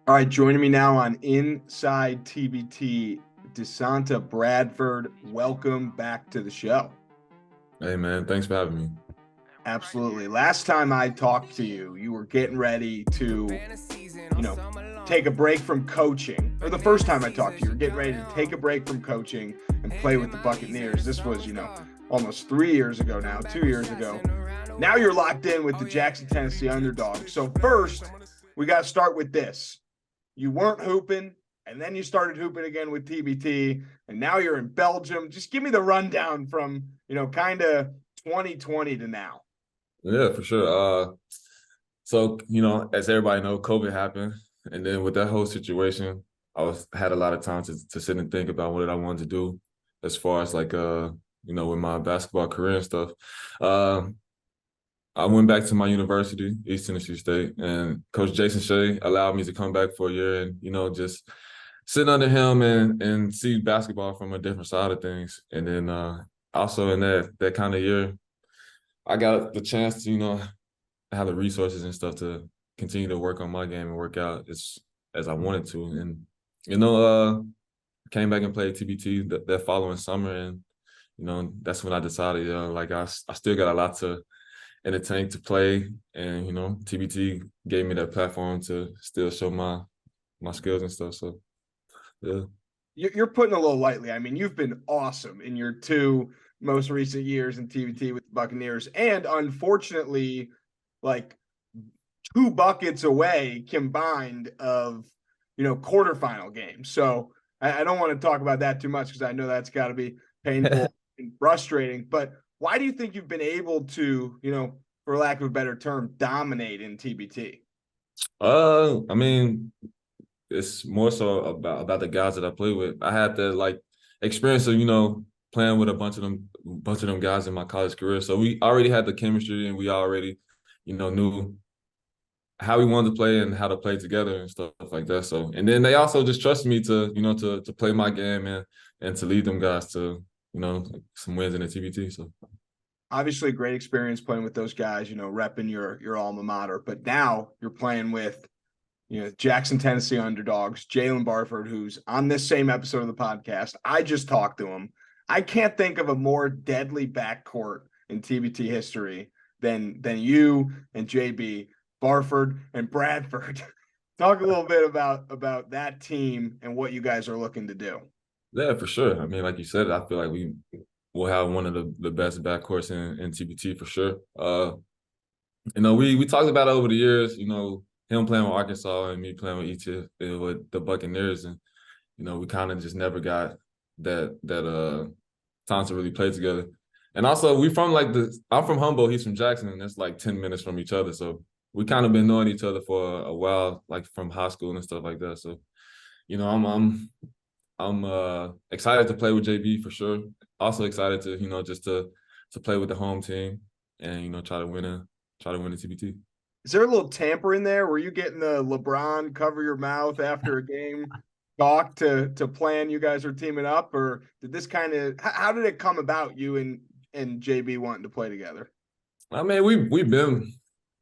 All right, joining me now on Inside TBT, Desonta Bradford. Welcome back to the show. Hey man, thanks for having me. Absolutely. Last time I talked to you, you were getting ready to, you know, take a break from coaching. Or the first time I talked to you, you were getting ready to take a break from coaching and play with the Buccaneers. This was, almost 3 years ago now, 2 years ago. Now you're locked in with the Jackson Tennessee UnderDawgs. So first, we got to start with this. You weren't hooping, and then you started hooping again with TBT, and now you're in Belgium. Just give me the rundown from, kind of 2020 to now. Yeah, for sure. So as everybody know, COVID happened, and then with that whole situation, had a lot of time to sit and think about what I wanted to do as far as with my basketball career and stuff. Uh, I went back to my university, East Tennessee State, and Coach Jason Shea allowed me to come back for a year and just sit under him and see basketball from a different side of things. And then also in that kind of year, I got the chance to, have the resources and stuff to continue to work on my game and work out as I wanted to. And, came back and played TBT that following summer. And, that's when I decided, I still got a lot in the tank to play. And, TBT gave me that platform to still show my skills and stuff. So, yeah. You're putting a little lightly. I mean, you've been awesome in your two most recent years in TBT with the Buccaneers, and unfortunately, like two buckets away combined of quarterfinal games. So I don't want to talk about that too much because I know that's got to be painful and frustrating. But why do you think you've been able to, for lack of a better term, dominate in TBT? I mean, it's more so about the guys that I play with. I had the experience of playing with a bunch of them guys in my college career. So we already had the chemistry, and we already knew how we wanted to play and how to play together and stuff like that. So, and then they also just trusted me to play my game and to lead them guys to some wins in the TBT. So Obviously, a great experience playing with those guys, repping your alma mater. But now you're playing with Jackson Tennessee UnderDawgs, Jalen Barford, who's on this same episode of the podcast. I just talked to him. I can't think of a more deadly backcourt in TBT history than you and JB, Barford and Bradford. Talk a little bit about that team and what you guys are looking to do. yeah, for sure. I mean, like you said, I feel like we will have one of the best backcourts in TBT for sure. We talked about it over the years. Him playing with Arkansas and me playing with with the Buccaneers, and we kind of just never got that time to really play together. And also, I'm from Humboldt, he's from Jackson, and it's like 10 minutes from each other. So we kind of been knowing each other for a while, like from high school and stuff like that. So, I'm excited to play with JB for sure. Also excited to just to play with the home team and try to win a TBT. Is there a little tamper in there? Were you getting the LeBron cover your mouth after a game talk to plan you guys are teaming up, or did this kind of how did it come about you and JB wanting to play together? I mean, we've been,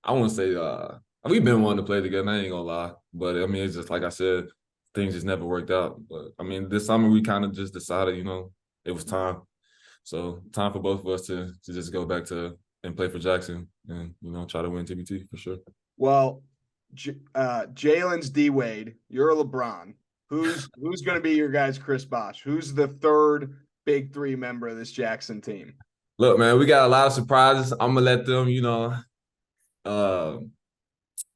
I won't say we've been wanting to play together. I ain't gonna lie, but I mean, it's just like I said, things just never worked out. But I mean, this summer we kind of just decided, it was time. So time for both of us to just go back to and play for Jackson and try to win TBT for sure. Well, Jalen's D Wade, you're a LeBron. Who's going to be your guys? Chris Bosh. Who's the third big three member of this Jackson team? Look, man, we got a lot of surprises. I'm gonna let them, uh,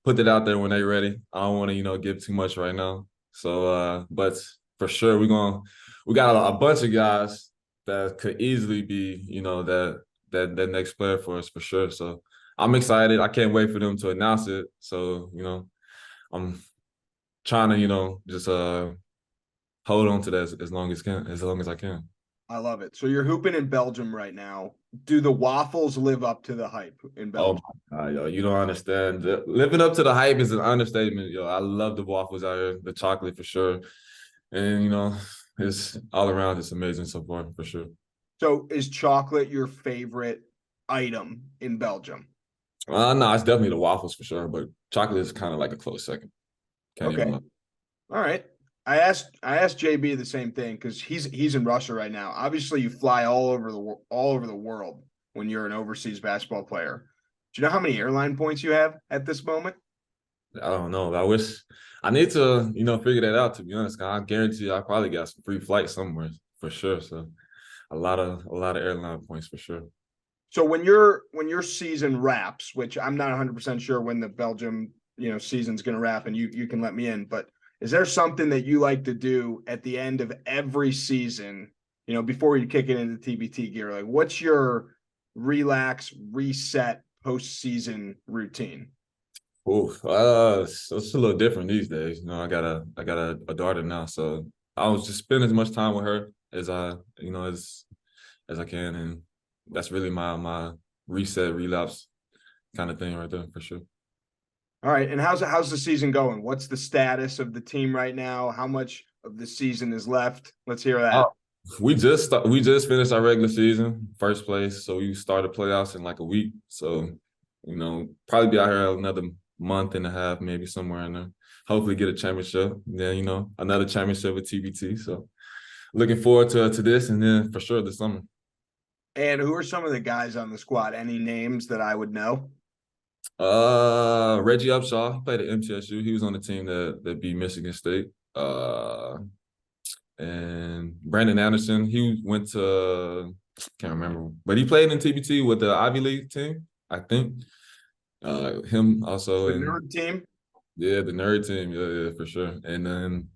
put it out there when they're ready. I don't want to, give too much right now. So, but for sure, we got a bunch of guys that could easily be, that next player for us for sure. So I'm excited. I can't wait for them to announce it. So, I'm trying to, just hold on to that as long as I can. I love it. So you're hooping in Belgium right now. Do the waffles live up to the hype in Oh Belgium? my God, yo, you don't understand. Living up to the hype is an understatement, yo. I love the waffles out here, the chocolate for sure. And it's all around it's amazing so far for sure. So is chocolate your favorite item in Belgium? No, it's definitely the waffles for sure, but chocolate is kind of like a close second. Can't even Okay. lie. All right. I asked JB the same thing because he's in Russia right now. Obviously, you fly all over the world when you're an overseas basketball player. Do you know how many airline points you have at this moment? I don't know. I need to, figure that out, to be honest. I guarantee I probably got some free flights somewhere for sure. So a lot of airline points for sure. So when your season wraps, which I'm not 100% sure when the Belgium season's going to wrap, and you can let me in, but is there something that you like to do at the end of every season, before you kick it into TBT gear? Like, what's your relax, reset postseason routine? Ooh, so it's a little different these days. I got a daughter now, so I was just spending as much time with her as as I can, and that's really my reset, relapse kind of thing right there for sure. All right, and how's the season going? What's the status of the team right now? How much of the season is left? Let's hear Oh, that. we just finished our regular season, first place, so we started playoffs in like a week. So, probably be out here another month and a half, maybe somewhere in there. Hopefully get a championship. Then, another championship with TBT. So looking forward to this, and then for sure this summer. And who are some of the guys on the squad? Any names that I would know? Reggie Upshaw, he played at MTSU. He was on the team that beat Michigan State. And Brandon Anderson, he went to can't remember, but he played in TBT with the Ivy League team, I think. Him also The in nerd team. the nerd team, yeah, for sure. And then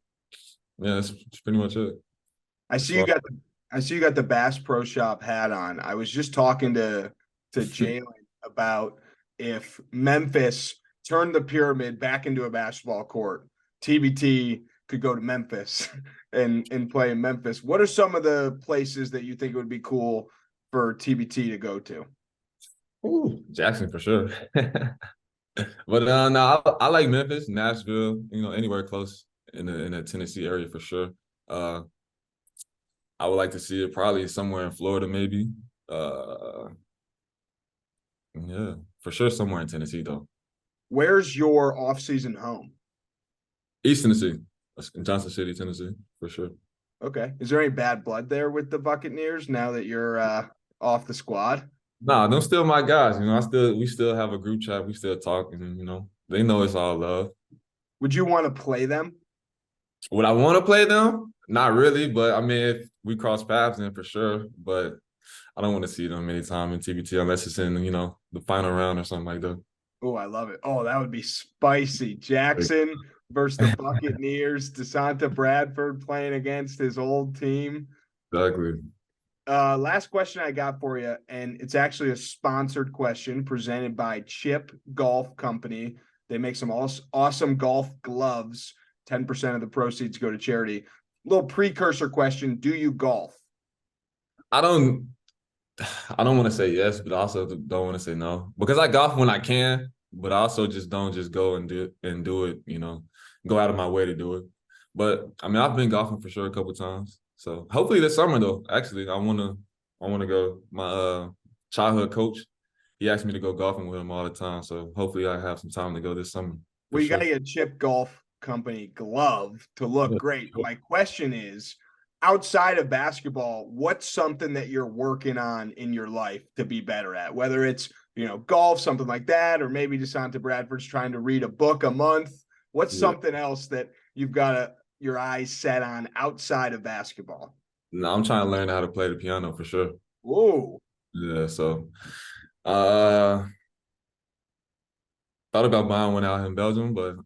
that's pretty much it. I As see you far got the I see you got the Bass Pro Shop hat on. I was just talking to Jalen about if Memphis turned the pyramid back into a basketball court, TBT could go to Memphis and play in Memphis. What are some of the places that you think it would be cool for TBT to go to? Ooh, Jackson for sure. But no, I like Memphis, Nashville, anywhere close in the Tennessee area for sure. Uh, I would like to see it probably somewhere in Florida, maybe. Uh, yeah, for sure somewhere in Tennessee though. Where's your off-season home? East Tennessee, in Johnson City, Tennessee, for sure. Okay. Is there any bad blood there with the Buccaneers now that you're off the squad? Nah, them still my guys. We still have a group chat. We still talk, and they know it's all love. Would you want to play them? Would I want to play them? Not really, but I mean, if we cross paths, then for sure. But I don't want to see them anytime in TBT unless it's in the final round or something like that. Oh, I love it. Oh, that would be spicy. Jackson versus the Buccaneers. Desonta Bradford playing against his old team. Exactly. Last question I got for you, and it's actually a sponsored question presented by Chip Golf Company. They make some awesome golf gloves. 10% of the proceeds go to charity. Little precursor question: do you golf? I don't. I don't want to say yes, but I also don't want to say no because I golf when I can, but I also just don't just go and do it. Go out of my way to do it. But I mean, I've been golfing for sure a couple times. So hopefully this summer though. Actually, I wanna go. My childhood coach, he asked me to go golfing with him all the time. So hopefully I have some time to go this summer. For Well, you got sure. to get a Chip Golf Company glove to look Yeah. great. My question is, outside of basketball, what's something that you're working on in your life to be better at? Whether it's, golf, something like that, or maybe Desonta Bradford's trying to read a book a month. What's Yeah. something else that you've got your eyes set on outside of basketball? No, I'm trying to learn how to play the piano for sure. Whoa. Yeah. So, uh, thought about buying one out in Belgium, but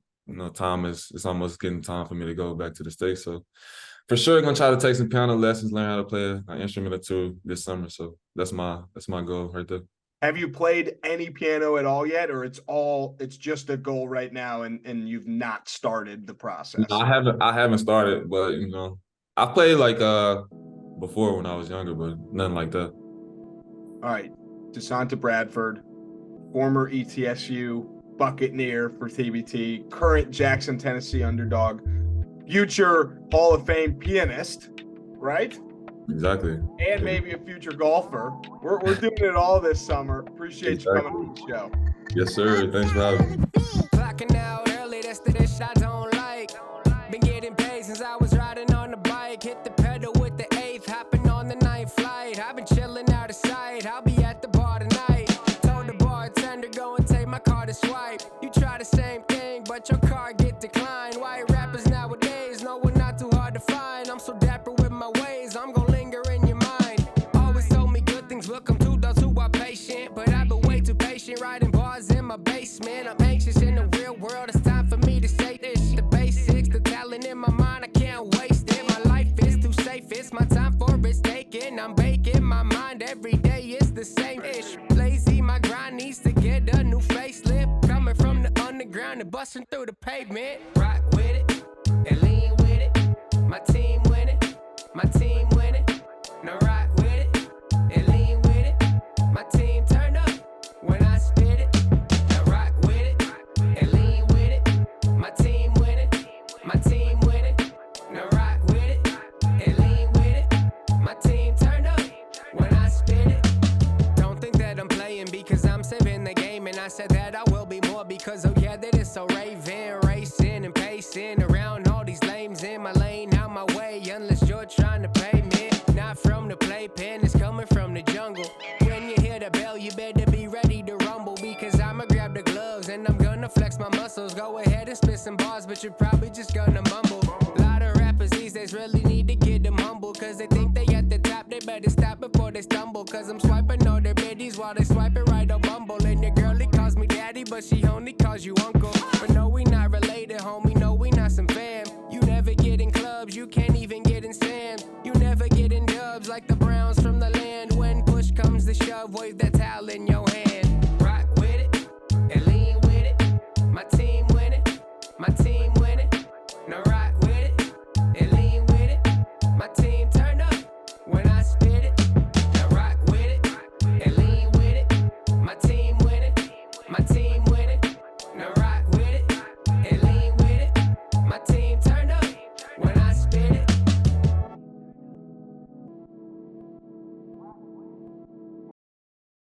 time it's almost getting time for me to go back to the States. So for sure gonna try to take some piano lessons, learn how to play an instrument or two this summer. So that's my goal right there. Have you played any piano at all yet, or it's just a goal right now and you've not started the No, process? I haven't started, but I played like before when I was younger, but nothing like that. All right. Desonta Bradford, former ETSU Bucketneer for TBT, current Jackson, Tennessee underdog, future Hall of Fame pianist, right? Exactly. And maybe a future golfer. We're doing it all this summer. Appreciate you coming on the show. Yes, sir. Thanks for having me. Blacking out early, that's the dish I don't like. Been getting paid since I was riding on the bike. Hit the pedal with the 8th, hopping on the 9th flight. I've been chilling out of sight, I'll be at the bar tonight. Told the bartender, go and take my card to swipe. You try the same thing, but your card get declined. White rappers nowadays, no, we're not too hard to find. I'm so dapper with my ways, I'm gon' linger in your mind. Always told me good things will come to those who are patient, but I've been way too patient, writing bars in my basement. I'm anxious in the real world, it's time for me to say this. The basics, the talent in my mind, I can't waste it. My life is too safe, it's my time for risk taking. I'm baking my mind every day, it's the same ish. Lazy, my grind needs to get a new facelift. Coming from the underground and busting through the pavement. Rock with it and lean with it. My team winning, my team winning. Now rock with it and lean with it. My team turn up when I spit it. Now rock with it and lean with it. My team winning, my team winning. Now rock with it and lean with it. My team turn up when I spit it. Don't think that I'm playing because I'm saving the game, and I said that I will be more because oh yeah, that is so raving, racing and pacing around all these lames in my lane, out my way, unless you're trying to pay me. Not from the playpen, it's coming from the jungle. When you hear the bell, you better be ready to rumble, because I'ma grab the gloves and I'm gonna flex my muscles. Go ahead and spit some bars, but you're probably just gonna mumble. A lot of rappers these days really need to get them humble, cause they think they at the top, they better stop before they stumble. Cause I'm swiping all their biddies while they swiping right on Bumble. And your girlie calls me daddy, but she only calls you uncle. But no, we not related, homie, no, we not some